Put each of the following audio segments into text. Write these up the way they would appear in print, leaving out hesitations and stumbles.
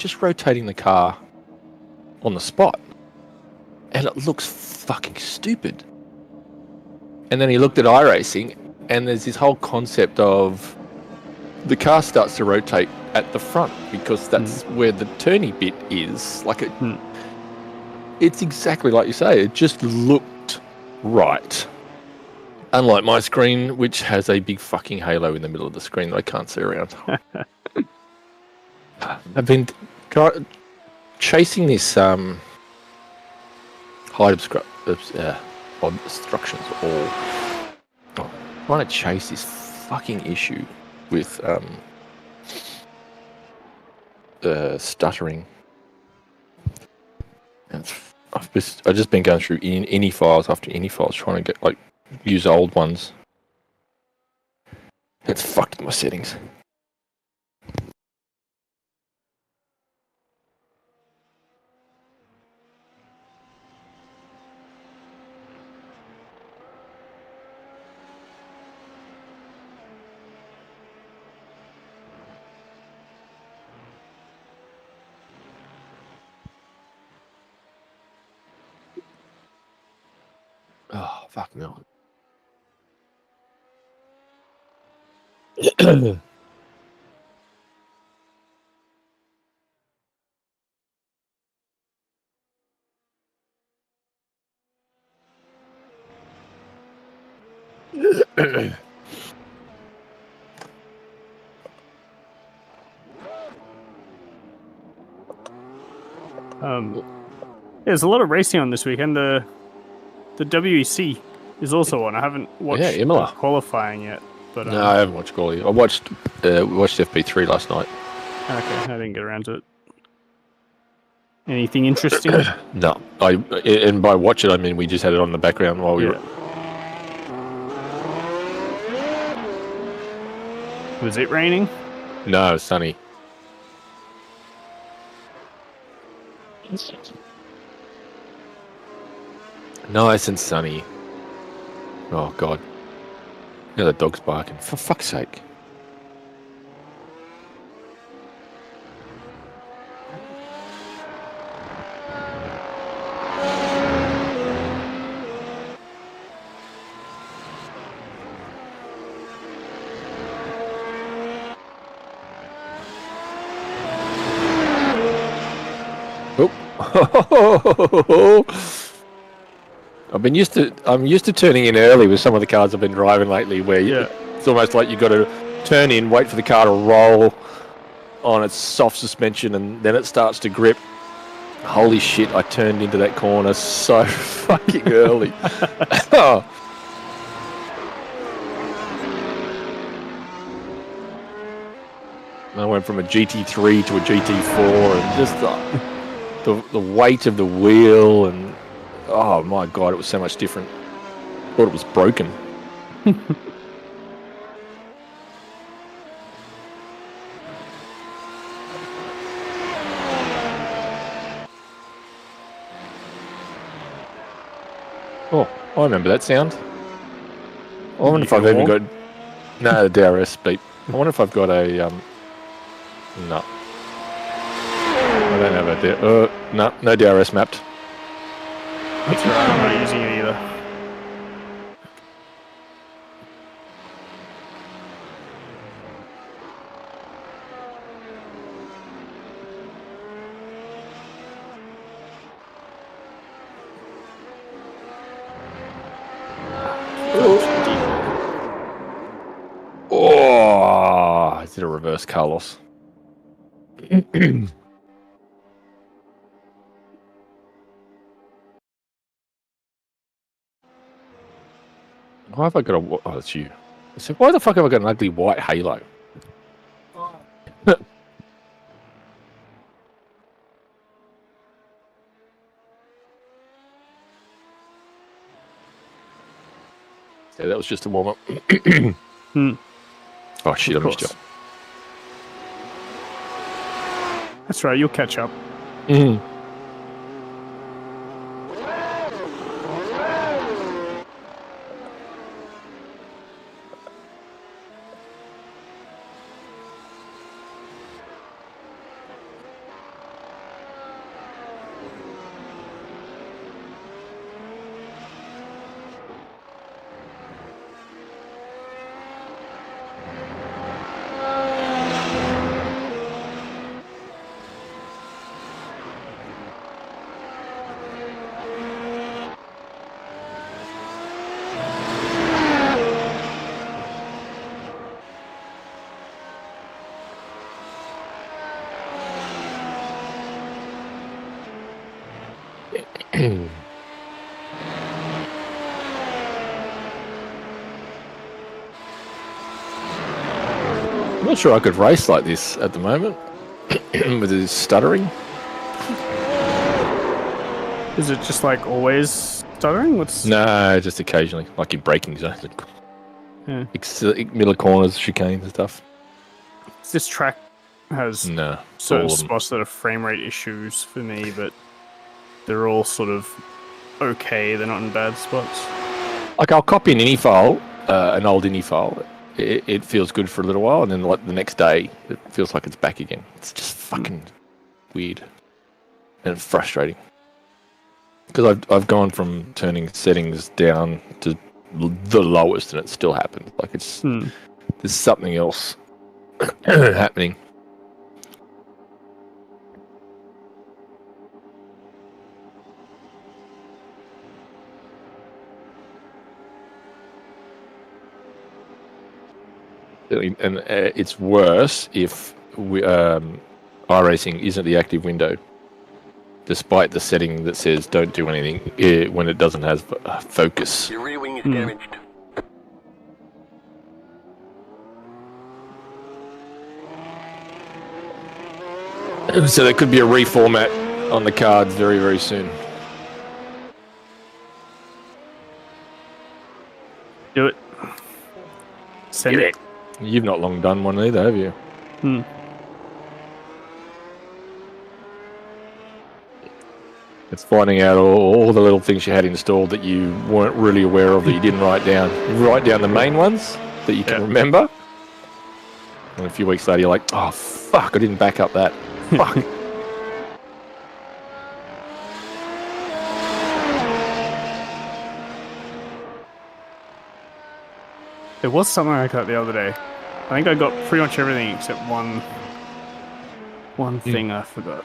just rotating the car on the spot. And it looks fucking stupid. And then he looked at iRacing, and there's this whole concept of the car starts to rotate at the front because that's where the turny bit is. Like it's exactly like you say. It just looked right. Unlike my screen, which has a big fucking halo in the middle of the screen that I can't see around. I've been chasing this height obstructions or trying to chase this fucking issue with stuttering. And I've just been going through any files after any files trying to get use old ones. It's fucked my settings. Oh, fuck no. There's a lot of racing on this weekend. The WEC is also on. I haven't watched qualifying yet. But no, I haven't watched qualifying. I watched FP3 last night. Okay, I didn't get around to it. Anything interesting? No, and by watch it I mean we just had it on the background while we were. Was it raining? No, it was sunny. Nice and sunny. Oh god. Yeah, the dog's barking. For fuck's sake. I'm used to turning in early with some of the cars I've been driving lately where it's almost like you've got to turn in, wait for the car to roll on its soft suspension and then it starts to grip. Holy shit, I turned into that corner so fucking early. I went from a GT3 to a GT4 and just the weight of the wheel and oh my god, it was so much different. Thought it was broken. Oh, I remember that sound. I wonder if I've even got... No, the DRS beep. I wonder if I've got a... No. I don't have a... no DRS mapped. That's right, I'm not using it either. Oh, is it a reverse Carlos? Why have I got a... Oh, it's you. So why the fuck have I got an ugly white halo? Yeah, that was just a warm-up. Oh, shit, I missed you. That's right, you'll catch up. not sure I could race like this at the moment with his stuttering. Is it just like always stuttering? No, just occasionally, like in braking zones, middle corners, chicanes and stuff. This track has certain spots that are frame rate issues for me, but they're all sort of okay. They're not in bad spots. Like I'll copy an INI file, an old INI file. It feels good for a little while, and then like the next day, it feels like it's back again. It's just fucking weird and frustrating. Because I've gone from turning settings down to the lowest, and it still happens. Like it's there's something else happening. And it's worse if iRacing isn't the active window, despite the setting that says don't do anything when it doesn't have focus. Your rear wing is damaged. So there could be a reformat on the cards very, very soon. Do it. Send it. You've not long done one either, have you? It's finding out all the little things you had installed that you weren't really aware of that you didn't write down. You write down the main ones that you can remember. And a few weeks later, you're like, oh, fuck, I didn't back up that. Fuck. There was something like that the other day. I think I got pretty much everything except one thing I forgot.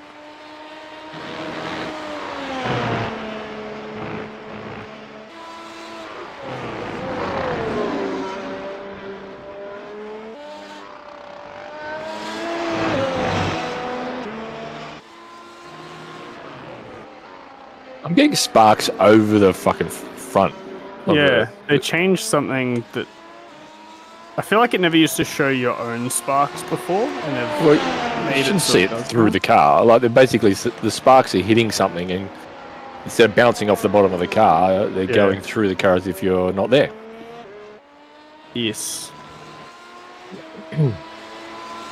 I'm getting sparks over the fucking front. Yeah, they changed something that I feel like it never used to show your own sparks before, and you shouldn't see it through the car. Like they're basically the sparks are hitting something, and instead of bouncing off the bottom of the car, they're going through the car as if you're not there. Yes.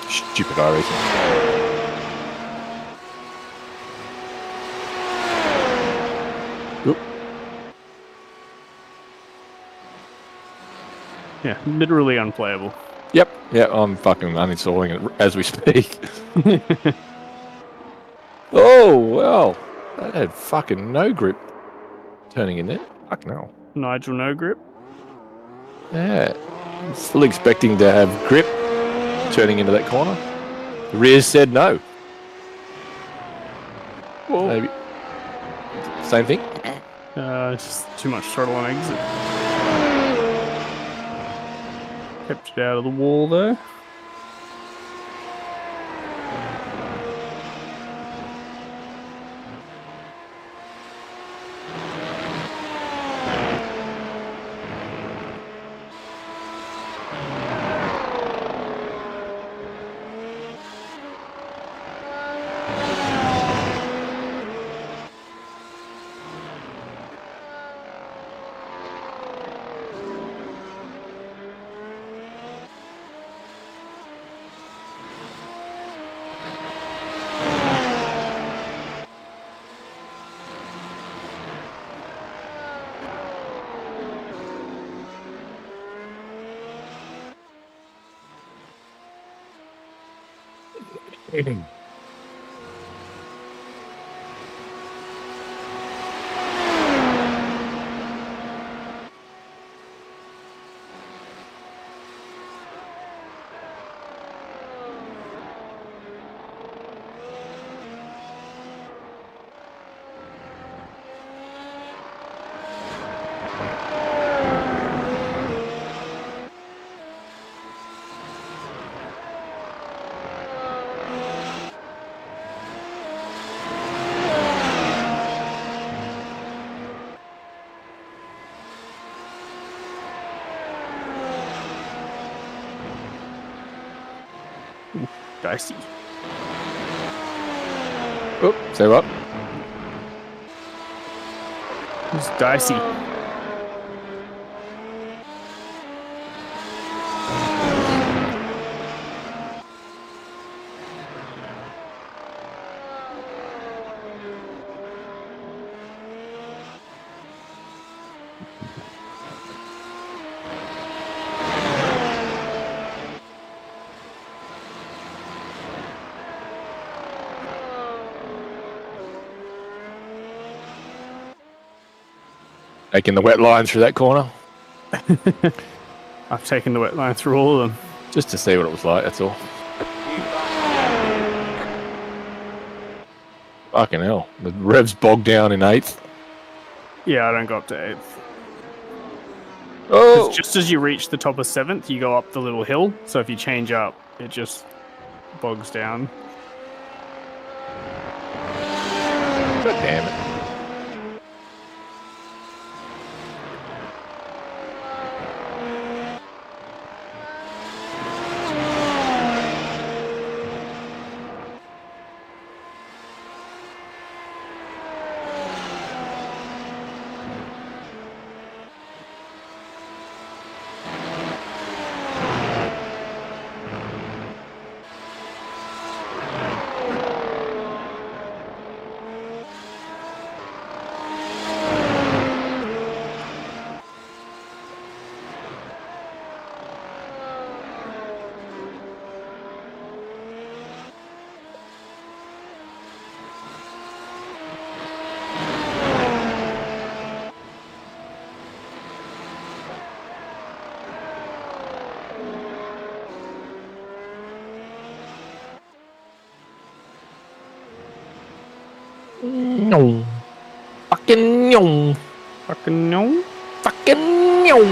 Stupid iRacing. Yeah, literally unplayable. Yep. Yeah, I'm fucking uninstalling it as we speak. Oh, well. That had fucking no grip turning in there. Fuck no. Nigel no grip? Yeah. Fully expecting to have grip turning into that corner. The rear said no. Whoa. Maybe. Same thing? Just too much throttle on exit. Kept it out of the wall though. dicey. Oh, say what? It's dicey. Taking the wet line through that corner. I've taken the wet line through all of them. Just to see what it was like, that's all. Fucking hell. The revs bogged down in 8th. Yeah, I don't go up to 8th. Oh! Just as you reach the top of 7th, you go up the little hill. So if you change up, it just bogs down. God damn it. No. Fucking no. Fucking no. Fucking no.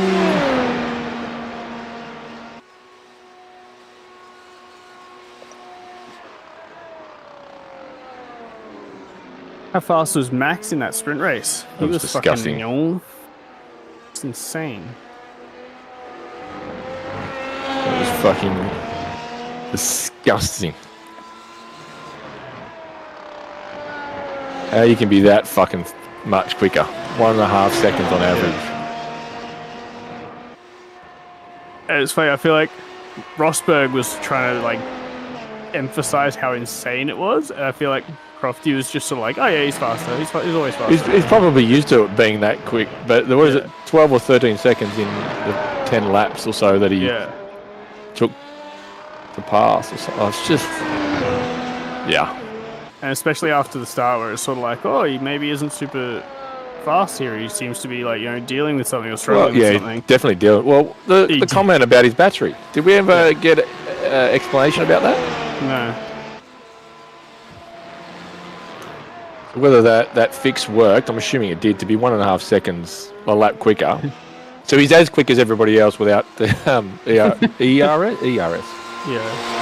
How fast was Max in that sprint race? It was disgusting. Fucking it's insane. It was fucking disgusting. How you can be that fucking much quicker? 1.5 seconds on average. And it's funny, I feel like Rosberg was trying to like emphasize how insane it was, and I feel like Crofty was just sort of like, oh yeah, he's faster. He's always faster. He's probably used to it being that quick, but there was 12 or 13 seconds in the 10 laps or so that he took to pass. Or so. Oh, it's just, yeah. And especially after the start, where it's sort of like, oh, he maybe isn't super fast here. He seems to be like, dealing with something or struggling with something. Definitely dealing. Well, the comment about his battery. Did we ever get an explanation about that? No. Whether that fix worked, I'm assuming it did, to be 1.5 seconds a lap quicker. So he's as quick as everybody else without the ERS. Yeah.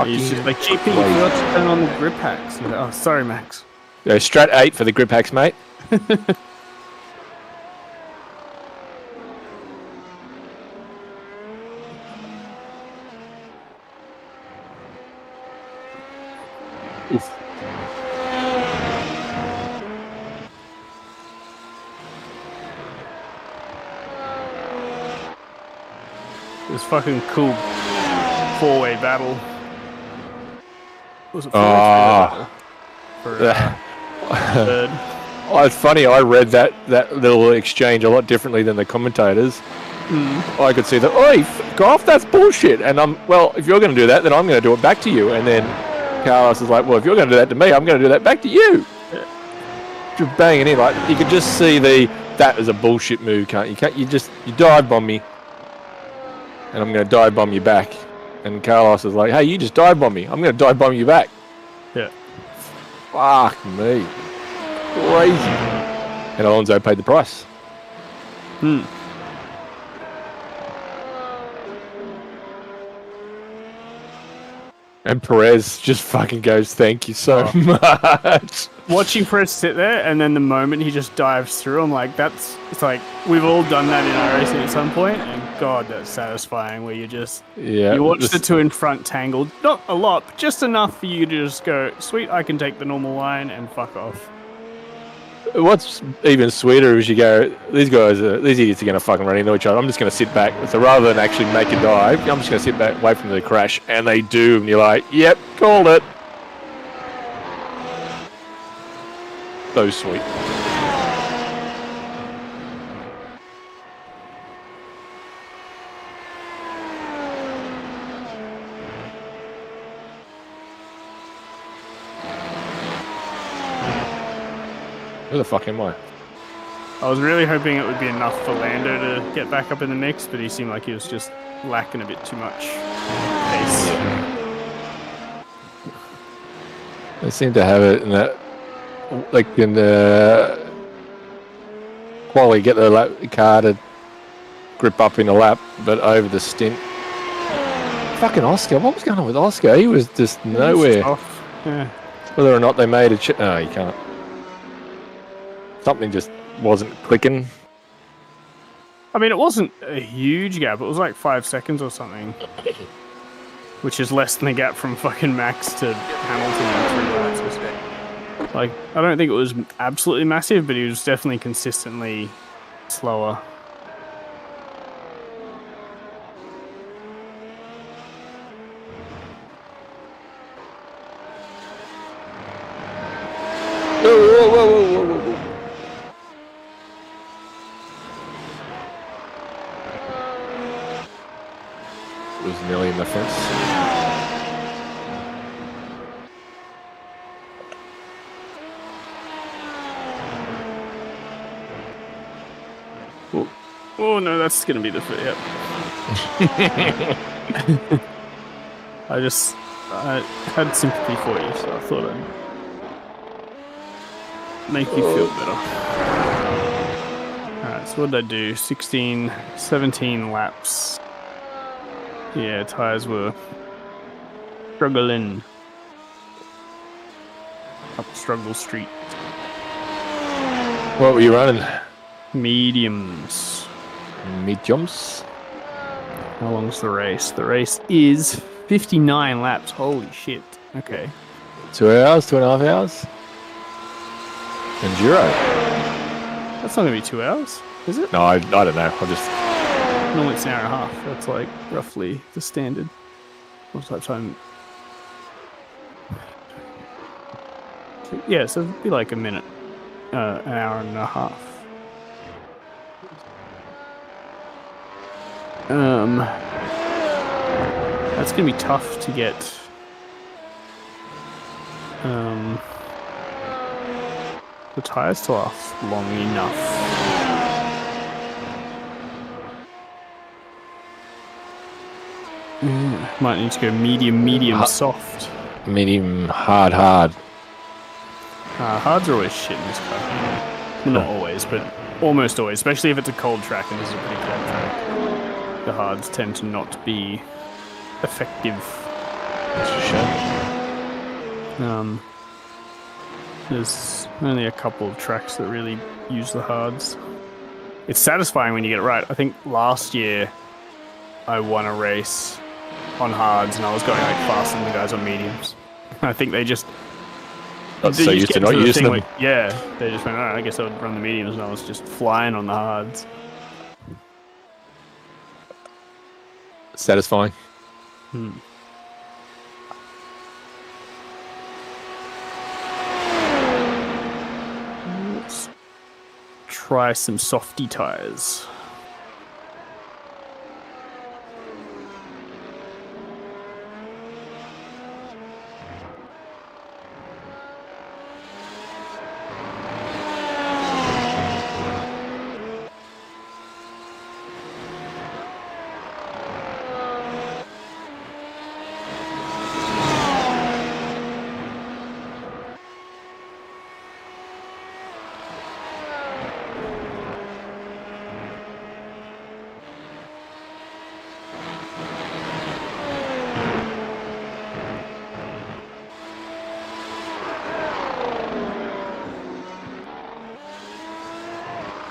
He's just like, GP, you forgot to turn on the grip hacks. Like, oh, sorry, Max. Yeah, Strat 8 for the grip hacks, mate. Oof. It was fucking cool. 4-way battle. Was it 4-way battle? Third. Oh, it's funny. I read that little exchange a lot differently than the commentators. I could see that. Oi, fuck off! That's bullshit. And if you're going to do that, then I'm going to do it back to you. And then Carlos is like, well, if you're going to do that to me, I'm going to do that back to you. Just banging in, like you could just see that was a bullshit move, can't you? You dive bomb me, and I'm going to dive bomb you back. And Carlos is like, hey, you just dive bomb me. I'm going to dive bomb you back. Yeah. Fuck me. Crazy. And Alonso paid the price. And Perez just fucking goes, thank you so much. watching Fred sit there, and then the moment he just dives through, I'm like, it's like we've all done that in our racing at some point, and God, that's satisfying. Where you just you watch the two in front tangled, not a lot, but just enough for you to just go, sweet, I can take the normal line and fuck off. What's even sweeter is you go, these idiots are going to fucking run into each other. I'm just going to sit back. So rather than actually make a dive, I'm just going to sit back, wait for them to crash, and they do, and you're like, yep, called it. So sweet. Where the fuck am I? I was really hoping it would be enough for Lando to get back up in the mix, but he seemed like he was just lacking a bit too much pace. They seem to have it in that, like in the quality, get the car to grip up in a lap, but over the stint. Fucking Oscar, what was going on with Oscar? He was just nowhere. Yeah. Whether or not they made a no, you can't. Something just wasn't clicking. I mean, it wasn't a huge gap. It was like 5 seconds or something, which is less than the gap from fucking Max to Hamilton in 3 laps. Like, I don't think it was absolutely massive, but he was definitely consistently slower. Whoa. It was nearly in the fence. Oh no, that's gonna be the yep. I had sympathy for you, so I thought I'd make you feel better. Alright, so what did I do? 17 laps. Yeah, tyres were struggling up Struggle Street. What were you running? Mediums. Mediums? How long's the race? The race is 59 laps. Holy shit. Okay. 2 hours, 2.5 hours? Enduro. That's not going to be 2 hours, is it? No, I don't know. I just... Normally it's an hour and a half. That's like roughly the standard. What's that time? Yeah, so it'd be like a minute. An hour and a half. That's gonna be tough to get. The tires to last long enough. Might need to go medium, soft. Medium, hard. Hards are always shit in this car. Well, not always, but almost always. Especially if it's a cold track, and this is a pretty cold track. The hards tend to not be effective. That's a shame. There's only a couple of tracks that really use the hards. It's satisfying when you get it right. I think last year I won a race on hards, and I was going like faster than the guys on mediums. I think they just so used to not using them. Yeah, they just went, all right, I guess I would run the mediums, and I was just flying on the hards. Satisfying. Let's try some softy tires.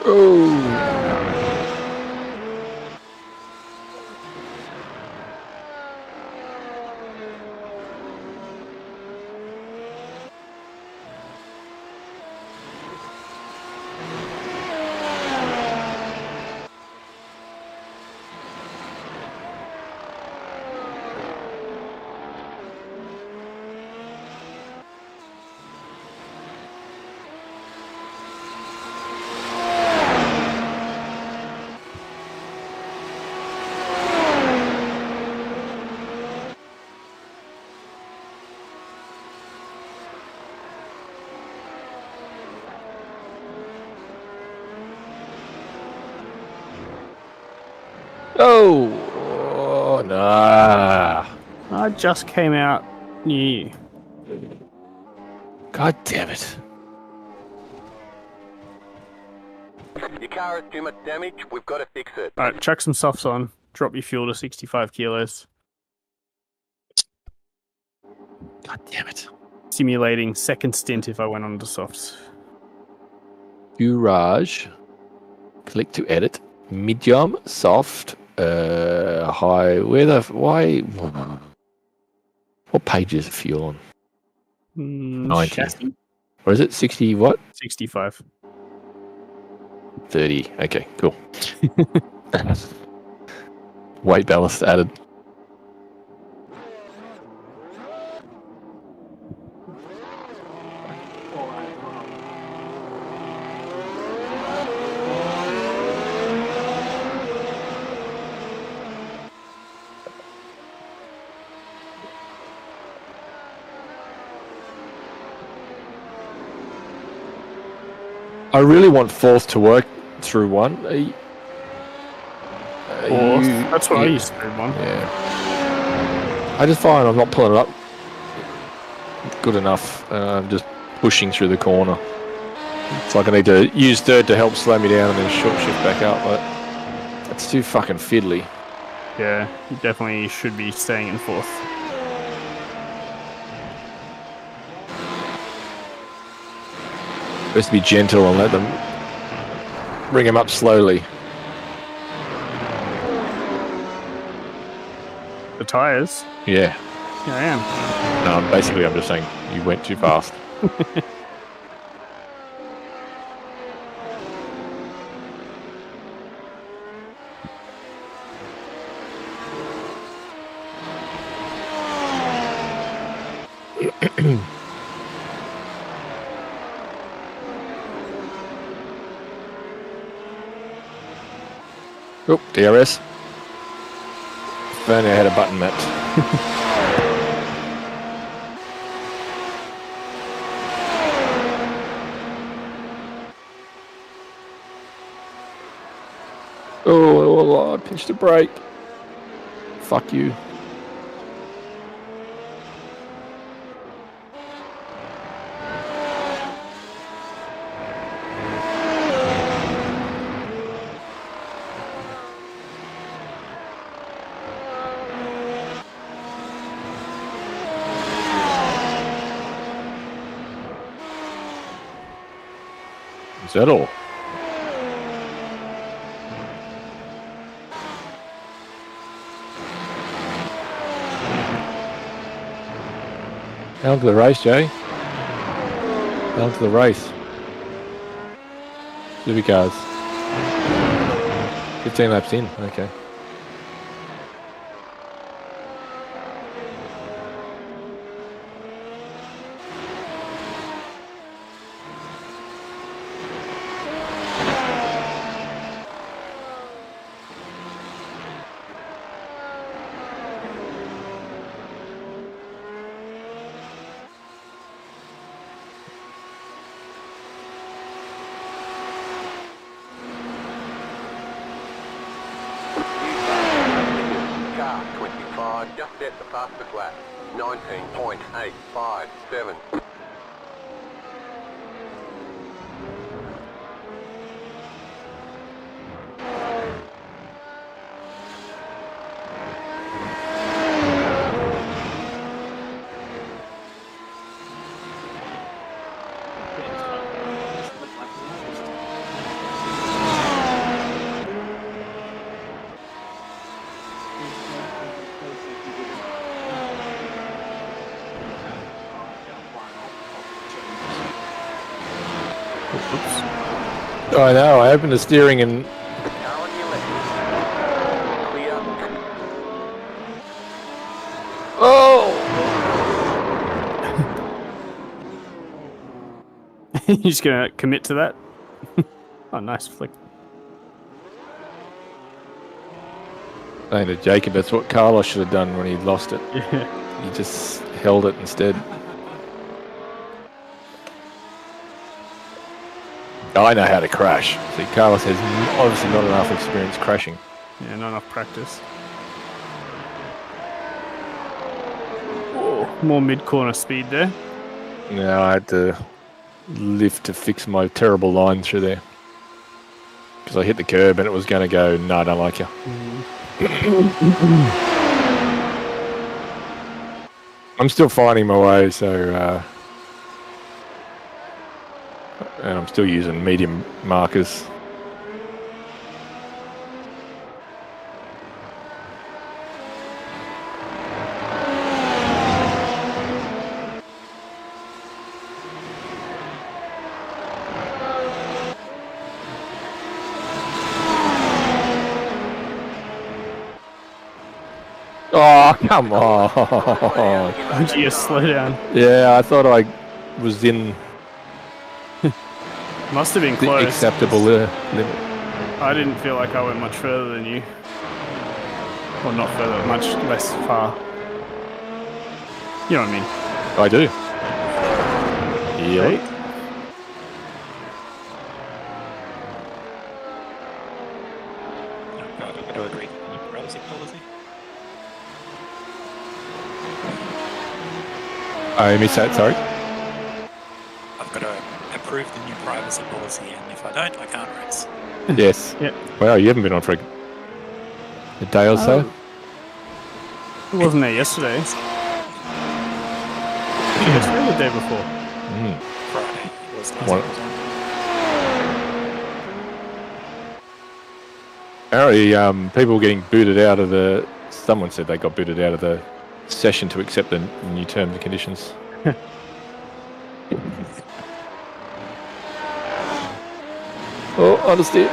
Oh. Oh, nah. I just came out near you. God damn it. Your car has too much damage. We've got to fix it. Alright, chuck some softs on. Drop your fuel to 65 kilos. God damn it. Simulating second stint if I went on to softs. Garage. Click to edit. Medium, soft, high. Why? What page is fuel on? 90. Chassis? Or is it 60 what? 65. 30. Okay, cool. Weight ballast added. I really want fourth to work through one. That's what I used to do, one. Yeah. I just find I'm not pulling it up good enough. I'm just pushing through the corner. It's like I need to use third to help slow me down and then short shift back up, but it's too fucking fiddly. Yeah, you definitely should be staying in fourth. Supposed to be gentle and let them bring him up slowly. The tyres? Yeah. Yeah, I am. No, basically I'm just saying you went too fast. Oh, DRS. If only I had a button mapped. Oh, I pinched a brake. Fuck you. Is that all? Down to the race, Jay. Down to the race. Supercars. 15 laps in, okay. Car 25, just set the fastest lap. 19.857. I know. I opened the steering and Car on your left. Clear. You're just gonna commit to that? Oh, nice flick. saying to Jacob, that's what Carlos should have done when he lost it. Yeah. He just held it instead. I know how to crash. See, Carlos has obviously not enough experience crashing. Yeah, not enough practice. Whoa, more mid-corner speed there. Now I had to lift to fix my terrible line through there. Because I hit the curb and it was going to go, no, I don't like you. I'm still finding my way, so... and I'm still using medium markers. Oh, come on. Oh, geez, slow down. Yeah, I thought I was in Must have been the close. acceptable limit. I didn't feel like I went much further than you. Well, not further, much less far. You know what I mean? I do. Yeah. Hey. I do agree. New privacy policy. I missed that, sorry. I've got to approve the new privacy policy, and if I don't, I can't race. Yes. Yeah. Wow, you haven't been on for a day or so? It wasn't there yesterday. Yesterday or the day before? Mm. Friday. It was last What? week. Apparently, people getting booted out of the... Someone said they got booted out of the session to accept the new terms and conditions. Oh, honesty.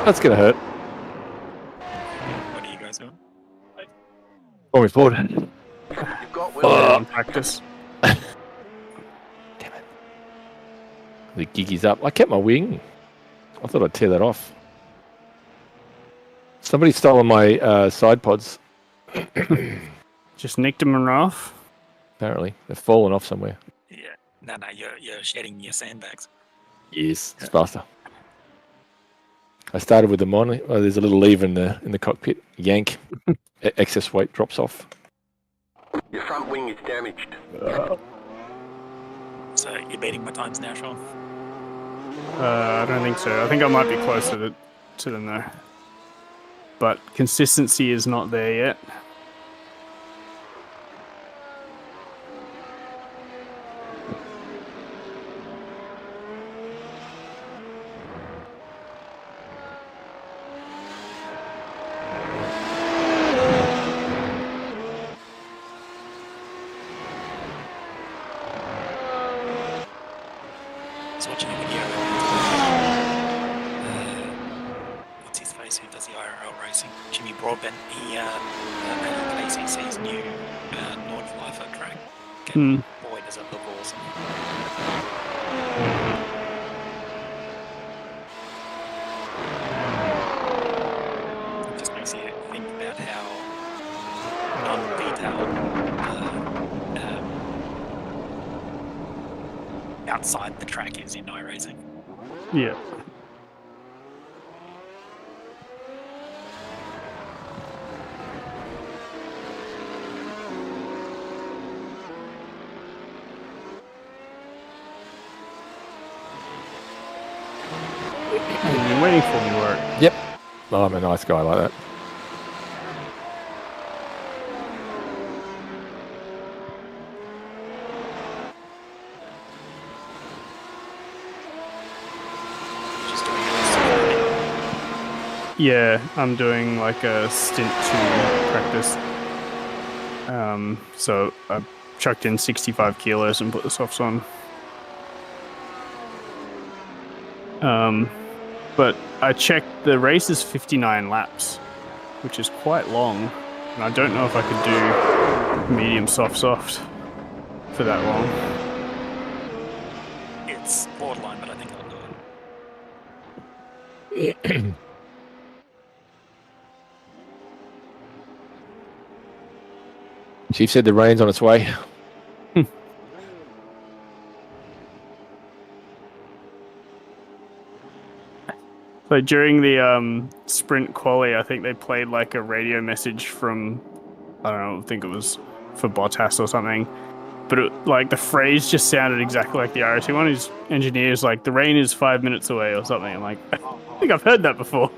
That's going to hurt. What are you guys doing? Almost bored. You've got Oh, Will. on practice. Damn it. The giggy's up. I kept my wing. I thought I'd tear that off. Somebody's stolen my side pods. Just nicked him and off. Apparently. They've fallen off somewhere. Yeah. No, you're shedding your sandbags. Yes, it's faster. I started with them on. Oh, there's a little lever in the cockpit. Yank. Excess weight drops off. Your front wing is damaged. So you're beating my times now, Sean. I don't think so. I think I might be closer to them though. But consistency is not there yet. I was watching a video. What's his face? Who does the IRL racing? Jimmy Broadbent. He made ACC's new Nordschleifer track. And boy, does it look awesome. It just makes you think about how non-detailed outside the track is in iRacing. Yeah. You've been waiting for me, work. Yep. Oh, I'm a nice guy like that. Just doing it. Yeah, I'm doing like a stint to practice. So I chucked in 65 kilos and put the softs on. But I checked, the race is 59 laps, which is quite long. And I don't know if I could do medium soft for that long. It's borderline, but I think I'll do it. Chief said the rain's on its way. So during the sprint quali, I think they played like a radio message from, I don't know, I think it was for Bottas or something. But it, like the phrase just sounded exactly like the RSC one. His engineer's like, the rain is 5 minutes away or something. I'm like, I think I've heard that before.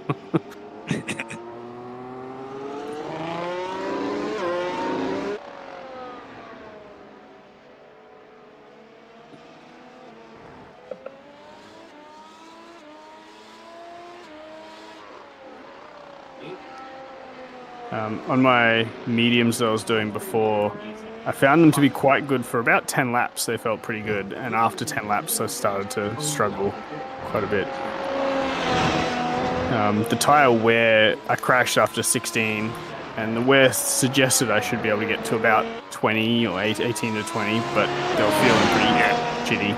On my mediums that I was doing before, I found them to be quite good for about 10 laps. They felt pretty good, and after 10 laps, I started to struggle quite a bit. The tyre wear, I crashed after 16, and the wear suggested I should be able to get to about 20 or 18 to 20, but they were feeling pretty shitty.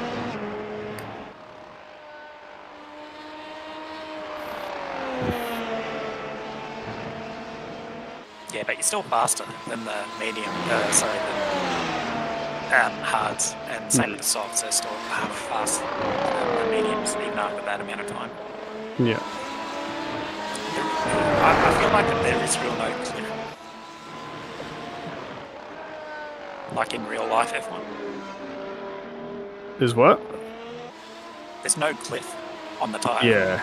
Yeah, but you're still faster than the medium, hards, and same with the softs, they're still faster than the mediums, even after that amount of time. Yeah. I feel like that there is real no cliff. Like in real life F1. Is what? There's no cliff on the tyre. Yeah.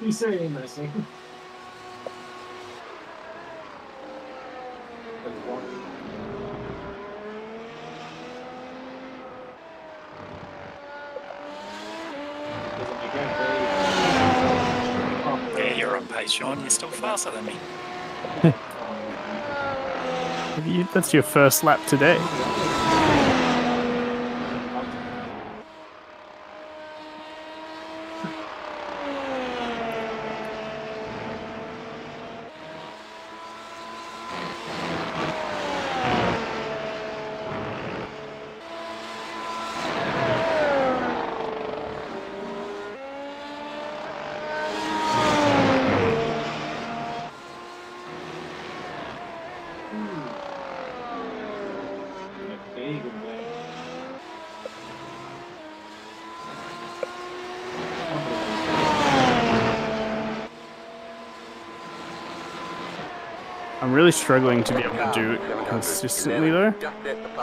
He's so interesting. Yeah, you're on pace, Sean. You're still faster than me. That's your first lap today. I'm really struggling to be able to do it consistently though.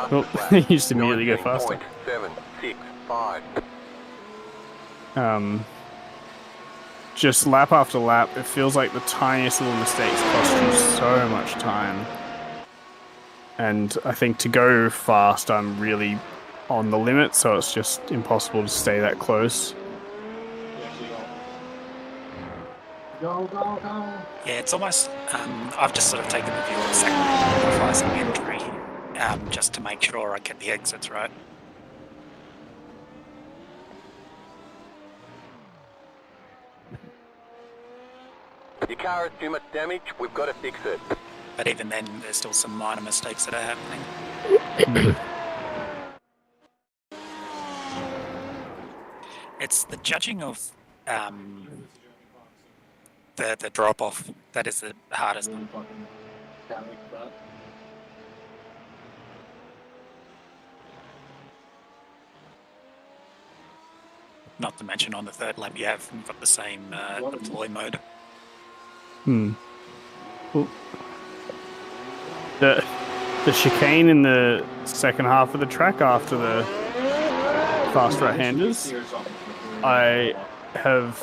Well, they used to immediately go faster. 765. just lap after lap, it feels like the tiniest little mistakes cost you so much time. And I think to go fast, I'm really on the limit, so it's just impossible to stay that close. Go, go, go. Yeah, it's almost. I've just sort of taken the view of sacrificing entry, just to make sure I get the exits right. Your car has too much damage, we've got to fix it. But even then, there's still some minor mistakes that are happening. It's the judging of the drop off that is the hardest. Not to mention on the third lap you've got the same deploy mode. Well, the chicane in the second half of the track after the fast right-handers, I have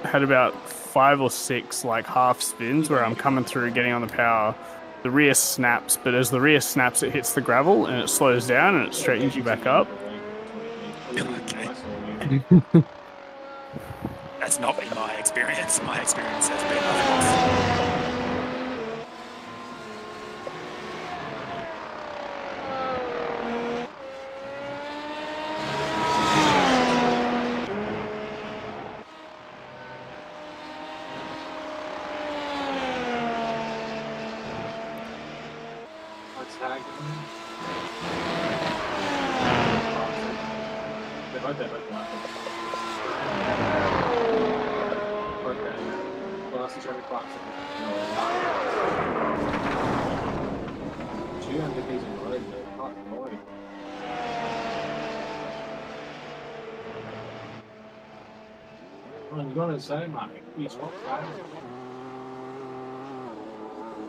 had about 5 or 6 like half spins where I'm coming through, getting on the power. The rear snaps, but as the rear snaps, it hits the gravel and it slows down and it straightens you back up. Okay. That's not been my experience. My experience has been otherwise.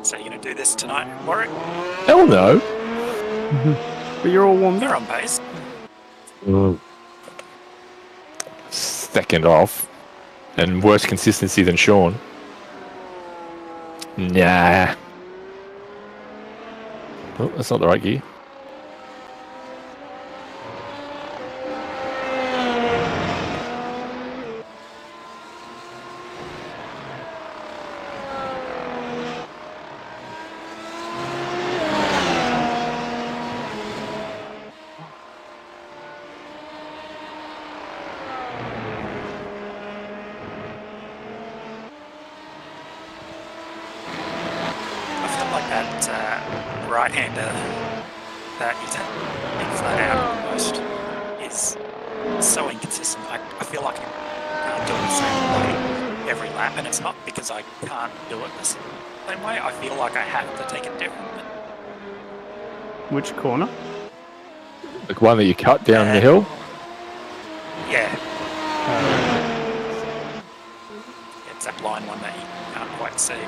So you're going to do this tonight, Warwick? Hell no. But you're all warmed You're up. on pace. Second off. And worse consistency than Sean. Nah. Oh, that's not the right gear. Right-hander that you take flat out almost is so inconsistent. I feel like I can't do it the same way every lap, and it's not because I can't do it the same way. I feel like I have to take it differently. Which corner? The one that you cut down the hill? Yeah. It's that blind one that you can't quite see.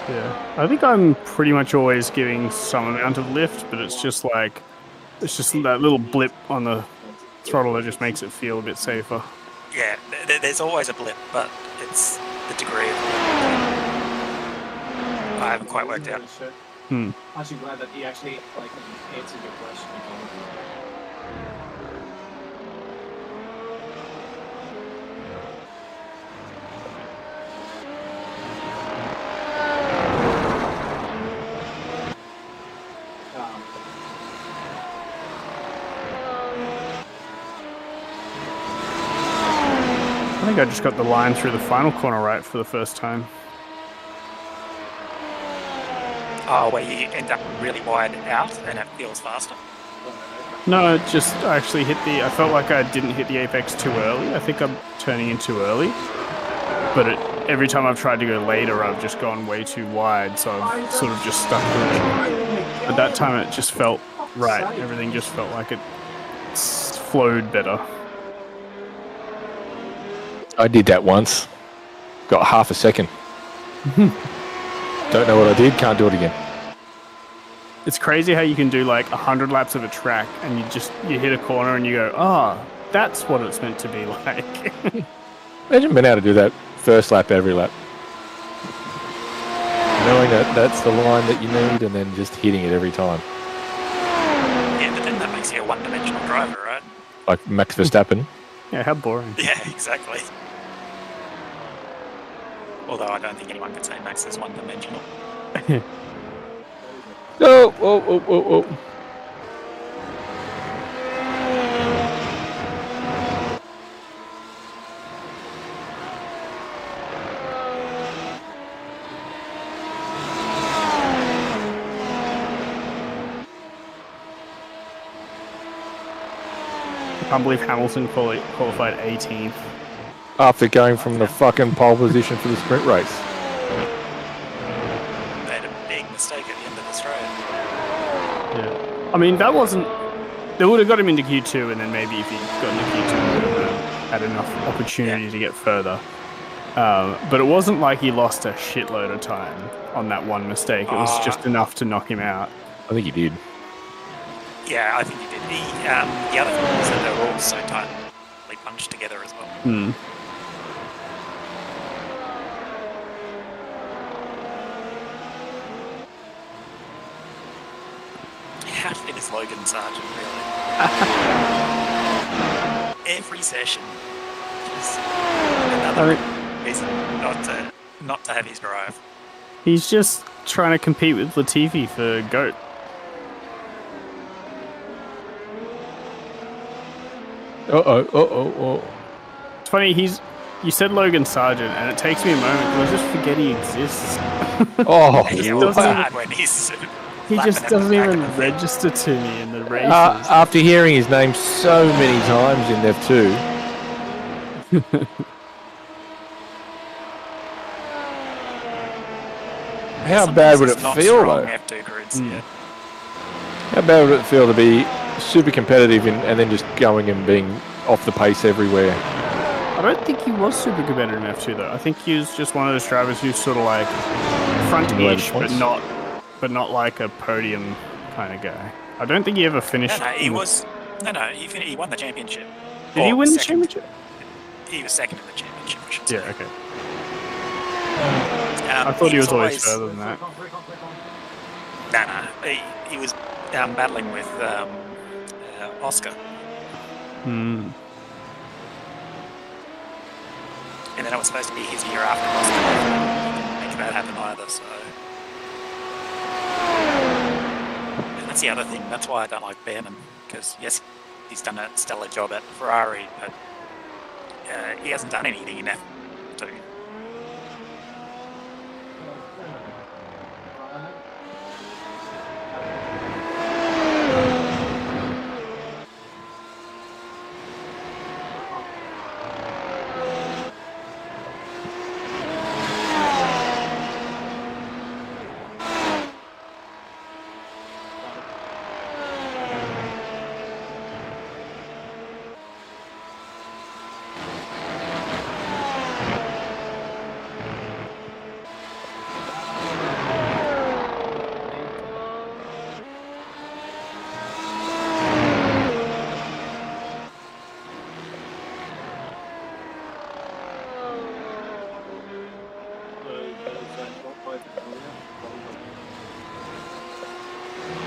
Yeah, I think I'm pretty much always giving some amount of lift, but it's just that little blip on the throttle that just makes it feel a bit safer. Yeah, there's always a blip, but it's the degree of blip I haven't quite worked out. I'm actually glad that he actually answered your question. I think I just got the line through the final corner right for the first time. Oh, where you end up really wide out and it feels faster. No, just I actually I felt like I didn't hit the apex too early. I think I'm turning in too early. But every time I've tried to go later, I've just gone way too wide, so I've sort of just stuck with it. But that time it just felt right. Everything just felt like it flowed better. I did that once. Got half a second. Don't know what I did, can't do it again. It's crazy how you can do like 100 laps of a track and you hit a corner and you go, that's what it's meant to be like. Imagine being able to do that first lap every lap. Knowing that that's the line that you need and then just hitting it every time. Yeah, but then that makes you a one-dimensional driver, right? Like Max Verstappen. Yeah, how boring. Yeah, exactly. Although I don't think anyone could say Max is one-dimensional. Oh. I can't believe Hamilton qualified 18th. After going from the fucking pole position for the sprint race. They had a big mistake at the end of this race. Yeah. I mean, that wasn't... They would have got him into Q2, and then maybe if he'd gotten into Q2, he would have had enough opportunity to get further. But it wasn't like he lost a shitload of time on that one mistake. It was just enough to knock him out. I think he did. Yeah, I think he did. The other thing was that they were all so tightly bunched together as well. How fit is Logan Sargent, really? Every session. Just another reason not to have his drive. He's just trying to compete with Latifi for GOAT. Uh-oh. It's funny, you said Logan Sargent, and it takes me a moment because I just forget he exists. Oh, He's He all doesn't bad when he's He flapping just at the doesn't back of even the field. register to me in the races. after hearing his name so many times in F2. How bad would it Sometimes feel, it's not though? strong F2 grids, yeah. How bad would it feel to be super competitive and then just going and being off the pace everywhere? I don't think he was super competitive in F2 though. I think he was just one of those drivers who's sort of like front-ish, but not like a podium kind of guy. I don't think he ever finished. He won the championship. Did he Or win the second. championship? He was second in the championship, I should say. Yeah, okay. I thought he was always further than that. No. He was battling with Oscar. And then it was supposed to be his year after Oscar. He didn't make that happen either, so... And that's the other thing. That's why I don't like Behrman. Because, yes, he's done a stellar job at Ferrari, but he hasn't done anything in F2.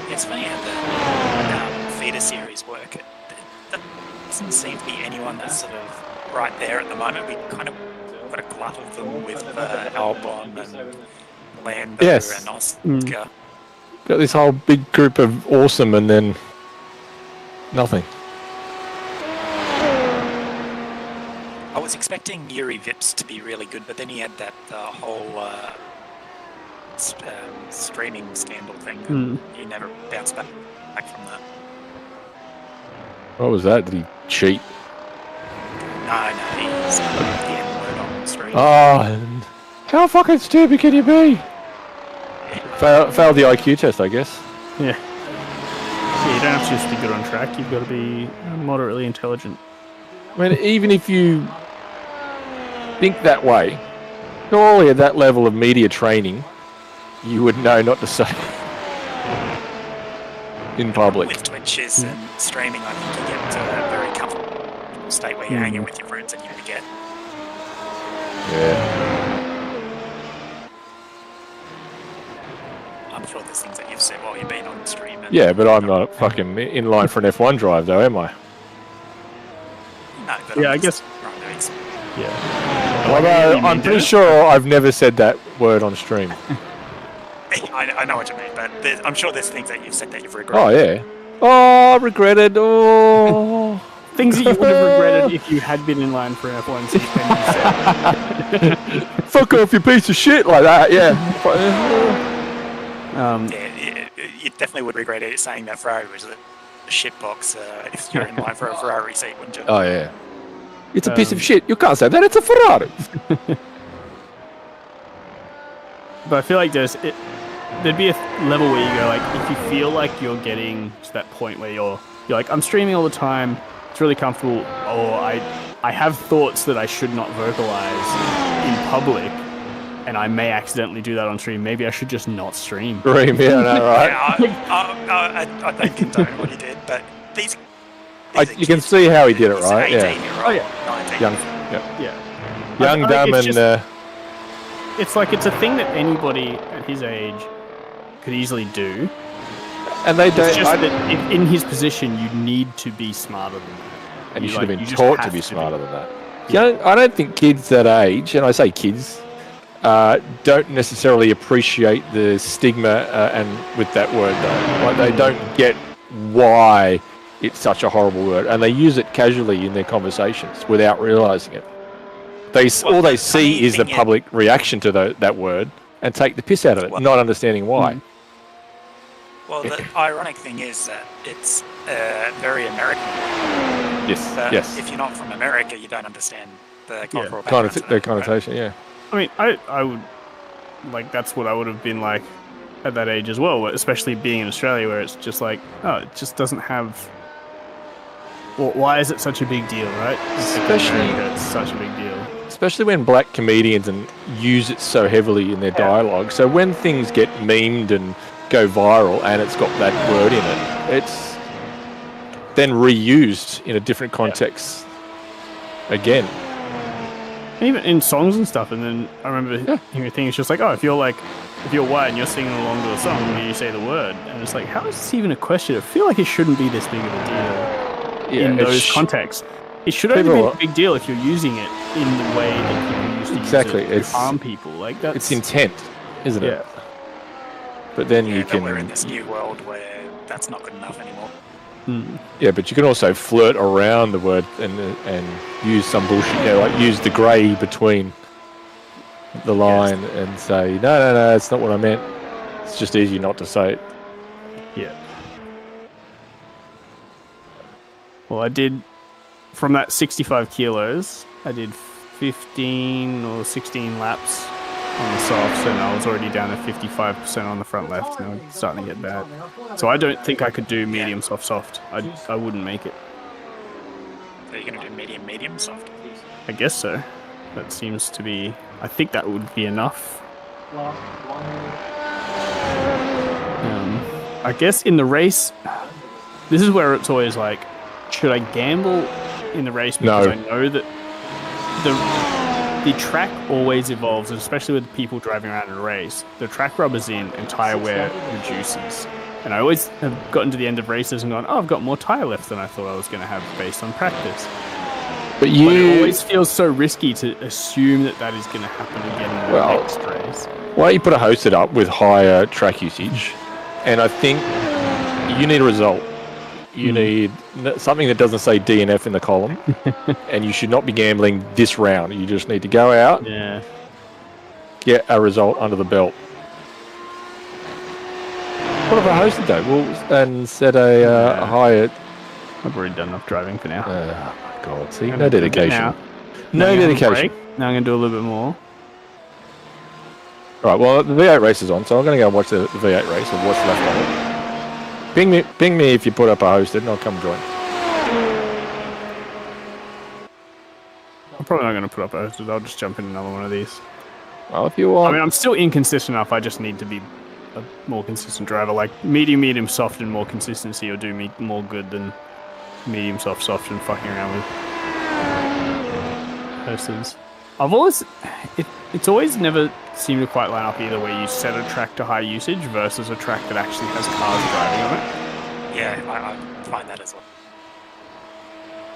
It's funny how the feeder series work. There doesn't seem to be anyone that's sort of right there at the moment. We kind of got a glut of them with Albon and Lando Yes. and Oscar. Got this whole big group of awesome and then nothing. I was expecting Yuri Vips to be really good, but then he had that whole streaming scandal thing. He never bounced back from that. What was that? Did he cheat? No, he's the N-word on the stream. Oh, how fucking stupid can you be? Failed the IQ test, I guess. Yeah. You don't have to just be good on track. You've got to be moderately intelligent. I mean, even if you think that way, surely at that level of media training, you would know not to say in public. With Twitches and streaming, I think you get to a very comfortable state where you're hanging with your friends and you forget. Yeah. I'm sure there's things that you've said while you've been on the stream. And Yeah, but I'm not fucking in line for an F1 drive, though, am I? No, but Yeah, I I'm guess. just trying to Yeah. Although I'm pretty sure I've never said that word on stream. I know what you mean, but I'm sure there's things that you've said that you've regretted. Oh, yeah. Oh, regretted. Oh. Things that you would have regretted if you had been in line for an F1 since then you said. Fuck off, you piece of shit, like that, yeah. Yeah, you definitely would regret it saying that Ferrari was a shitbox if you're in line for a Ferrari seat, wouldn't you? Oh, yeah. It's a piece of shit. You can't say that. It's a Ferrari. But I feel like there's there'd be a level where you go like, if you feel like you're getting to that point where you're like, I'm streaming all the time, it's really comfortable, or I have thoughts that I should not vocalize in public, and I may accidentally do that on stream. Maybe I should just not stream. Stream, yeah, I know, right? Yeah, I don't condone what he did, but these you can see how he did it, right? 18-year-old, Oh, yeah. 19. Young, Yeah. young, dumb, it's and just- It's like it's a thing that anybody at his age could easily do. and they It's don't. just that in his position, you need to be smarter than that. And you should like, have been you just taught to have be to smarter than that. I don't think kids that age, and I say kids, don't necessarily appreciate the stigma and with that word though. Like they don't get why it's such a horrible word, and they use it casually in their conversations without realizing it. All they see is the public reaction to that word and take the piss out of it, not understanding why. Well, the ironic thing is that it's very American. Yes, yes. If you're not from America, you don't understand the cultural The connotation, yeah. I mean, I would like that's what I would have been like at that age as well, especially being in Australia, where it's just like, oh, it just doesn't have. Well, why is it such a big deal, right? Especially it's such a big deal. Especially when black comedians use it so heavily in their dialogue. So when things get memed and go viral and it's got that word in it, it's then reused in a different context again. Even in songs and stuff, and then I remember hearing a thing, it's just like, oh, if you're white and you're singing along to a song and you say the word, and it's like, how is this even a question? I feel like it shouldn't be this big of a deal in those contexts. It should only be a big deal if you're using it in the way that people used to use it to harm people. Like that's it's intent, isn't it? Yeah. But then you can. We're in this new world where that's not good enough anymore. Yeah, but you can also flirt around the word and use some bullshit. Like use the grey between the line and say, no, that's not what I meant. It's just easy not to say it. Yeah. Well, I did. From that 65 kilos, I did 15 or 16 laps on the softs, and I was already down to 55% on the front left, and I'm starting to get bad. So I don't think I could do medium, soft. I wouldn't make it. So you're going to do medium, soft? I guess so. That seems to be... I think that would be enough. I guess in the race, this is where it's always like, should I gamble in the race because I know that the track always evolves, especially with people driving around in a race. The track rubber's in and tire wear reduces. And I always have gotten to the end of races and gone, oh, I've got more tire left than I thought I was going to have based on practice. But it always feels so risky to assume that is going to happen again in the next race. Well, you put a hosted up with higher track usage, and I think you need a result. You need something that doesn't say DNF in the column, and you should not be gambling this round. You just need to go out, get a result under the belt. What if I hosted though? And set a higher... I've already done enough driving for now. God, see, no dedication. No dedication. Now I'm going to do a little bit more. All right, well, the V8 race is on, so I'm going to go and watch the V8 race of what's left of it. Ping me if you put up a hosted, and I'll come join. I'm probably not going to put up a hosted. I'll just jump in another one of these. Well, if you want. I mean, I'm still inconsistent enough. I just need to be a more consistent driver. Like medium, soft, and more consistency will do me more good than medium, soft, and fucking around with hosteds. It's always never seemed to quite line up either where you set a track to high usage versus a track that actually has cars driving on it. Yeah, I find that as well.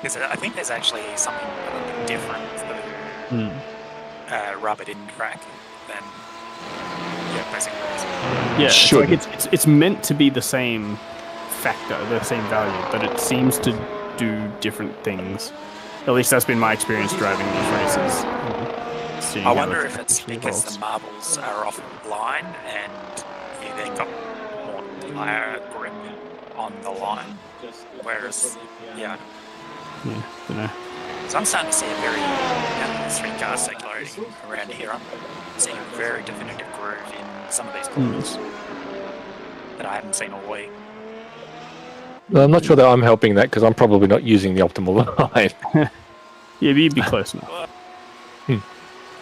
Because I think there's actually something a little bit different for rubbered in track than racing cars. Yeah, Should. it's meant to be the same factor, the same value, but it seems to do different things. At least that's been my experience driving these races. I wonder if it's because the marbles are offline and you then got more tire grip on the line. Whereas, yeah, don't know. So I'm starting to see a very 3-car circulating around here. I'm seeing a very definitive groove in some of these corners that I haven't seen all week. Well, I'm not sure that I'm helping that because I'm probably not using the optimal line. Yeah, but you'd be close enough.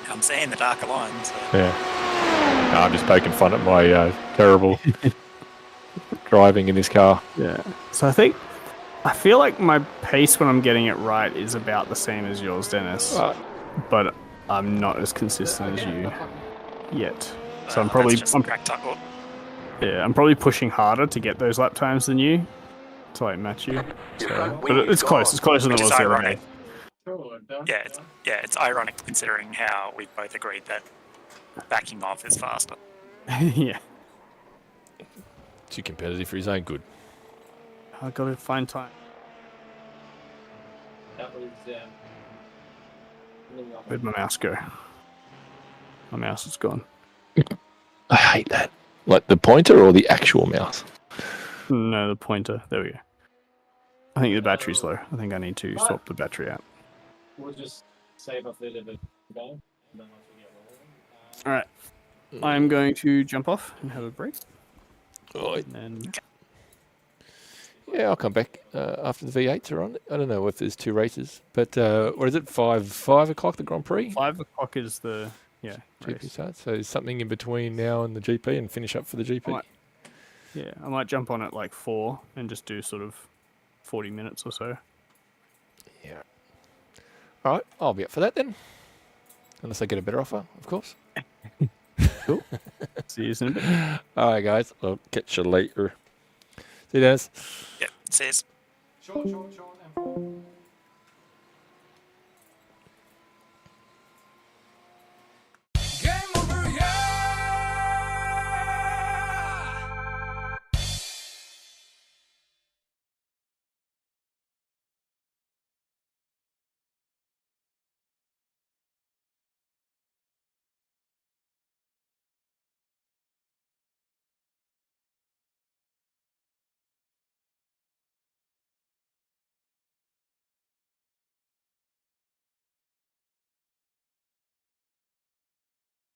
I'm seeing the darker lines. So. Yeah. No, I'm just poking fun at my terrible driving in this car. Yeah. So I feel like my pace when I'm getting it right is about the same as yours, Dennis. But I'm not as consistent as you yet. So I'm probably I'm probably pushing harder to get those lap times than you to like match you. So, but it's close. It's closer than it was the other day. It's ironic considering how we both agreed that backing off is faster. Yeah. Too competitive for his own good. I gotta find time. That was Where'd my mouse go? My mouse is gone. I hate that. Like the pointer or the actual mouse? No, the pointer. There we go. I think the battery's low. I think I need to swap the battery out. We'll just save up a little bit going, and then once we get rolling. All right. I'm going to jump off and have a break. Right. And Yeah, I'll come back after the V8s are on. I don't know if there's 2 races, but what is it? 5 o'clock the Grand Prix. 5 o'clock is the GP race. start. So something in between now and the GP, and finish up for the GP. I might jump on at like 4 and just do sort of 40 minutes or so. Yeah. All right, I'll be up for that then. Unless I get a better offer, of course. Cool. See you in a bit. All right, guys. I'll catch you later. See you, Dennis. Yep, it says. Sure.